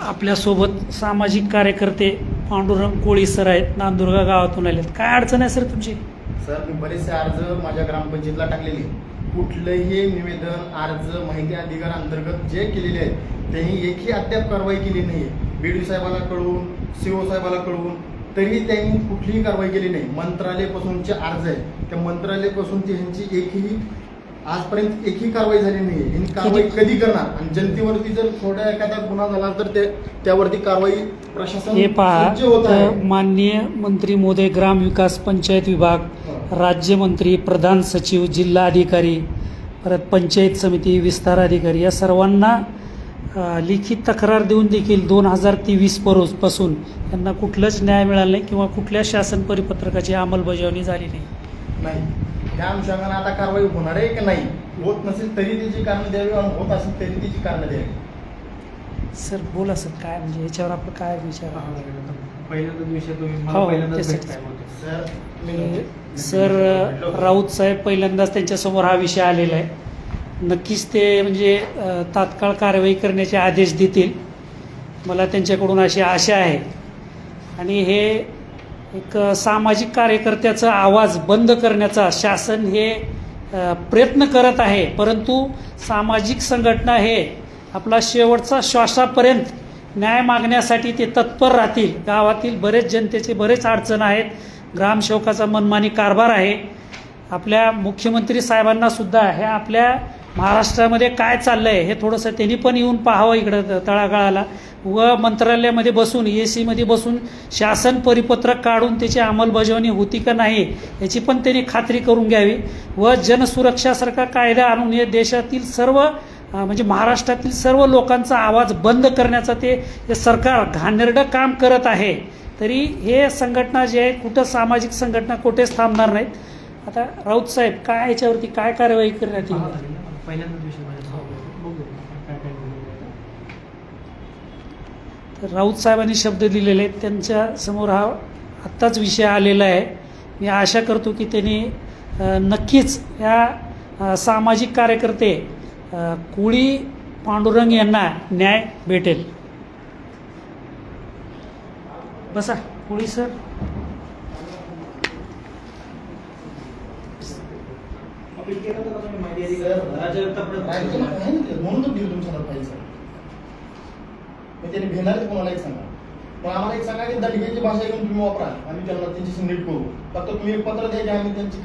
आपल्यासोबत सामाजिक कार्यकर्ते पांडुरंग कोळी सर आहेत, नांदुर्गा गावातून आलेत. काय अडचण आहे सर तुमची? सर, मी बरेचसे अर्ज माझ्या ग्रामपंचायतीला टाकलेले. कुठलंही निवेदन अर्ज माहिती अधिकार अंतर्गत जे केलेले आहेत त्यांनी एकही अद्याप कारवाई केली नाही. बीडीओ साहेबाला कळवून, सीओ साहेबाला कळवून तरीही त्यांनी कुठलीही कारवाई केली नाही. मंत्रालयापासूनचे अर्ज आहेत, त्या मंत्रालयापासून त्यांची एकही आजपर्यंत एकही कारवाई झाली नाही. ही कारवाई कधी करणार? आणि जनतेवरती जर थोडा एखादा गुन्हा झाला तर त्यावरती कारवाई प्रशासन हे पहा, होत आहे. माननीय मंत्री महोदय, ग्रामविकास पंचायत विभाग, राज्यमंत्री, प्रधान सचिव, जिल्हा अधिकारी, परत पंचायत समिती, विस्तार अधिकारी या सर्वांना लिखित तक्रार देऊन देखील 2023 पासून त्यांना कुठलंच न्याय मिळाला नाही किंवा कुठल्या शासन परिपत्रकाची अंमलबजावणी झाली नाही. त्या अनुषंगाने आता कारवाई होणार आहे की नाही? होत नसेल तरी त्याची कारणं द्यावी, आणि होत असेल तरी त्याची कारणं द्यावी. सर बोला सर, काय म्हणजे याच्यावर आपण काय विचार? सर, राऊत साहेब पहिल्यांदाच त्यांच्यासमोर हा विषय आलेला आहे. नक्कीच ते म्हणजे तात्काळ कारवाई करण्याचे आदेश देतील, मला त्यांच्याकडून अशी आशा आहे. आणि हे एक सामाजिक कार्यकर्त्याचा आवाज बंद करण्याचा शासन हे प्रयत्न करत आहे, परंतु सामाजिक संघटना हे आपला शेवटचा श्वासापर्यंत न्याय मागण्यासाठी ते तत्पर राहतील. गावातील बरेच जनतेचे बरेच अडचण आहेत, ग्रामसेवकाचा मनमानी कारभार आहे. आपल्या मुख्यमंत्री साहेबांना सुद्धा हे आपल्या महाराष्ट्रामध्ये काय चाललं आहे हे थोडंसं त्यांनी पण येऊन पाहावं इकडं तळागाळाला, व मंत्रालयामध्ये बसून AC मध्ये बसून शासन परिपत्रक काढून त्याची अंमलबजावणी होती का नाही याची पण त्यांनी खात्री करून घ्यावी. व जनसुरक्षासारखा कायदा आणून हे देशातील सर्व म्हणजे महाराष्ट्रातील सर्व लोकांचा आवाज बंद करण्याचा ते सरकार घाणेरडं काम करत आहे. तरी हे संघटना जे आहे, कुठं सामाजिक संघटना कुठेच थांबणार नाहीत. आता राऊत साहेब, काय याच्यावरती काय कारवाई करण्यात येईल? तर राऊत साहेबांनी शब्द दिलेले आहेत, त्यांच्या समोर हा आत्ताच विषय आलेला आहे. मी आशा करतो की त्यांनी नक्कीच या सामाजिक कार्यकर्ते कोळी पांडुरंग यांना न्याय भेटेल. बसा कोळी सर. म्हणून तर देऊ तुमच्या पाहिजे. त्यांनी घेणारच कोणाला एक सांगा, पण आम्हाला एक सांगा की दडग्याची भाषा घेऊन तुम्ही वापरा, आम्ही त्यांना त्यांच्याशी नीट करू. फक्त तुम्ही एक पत्र द्या की आम्ही त्यांची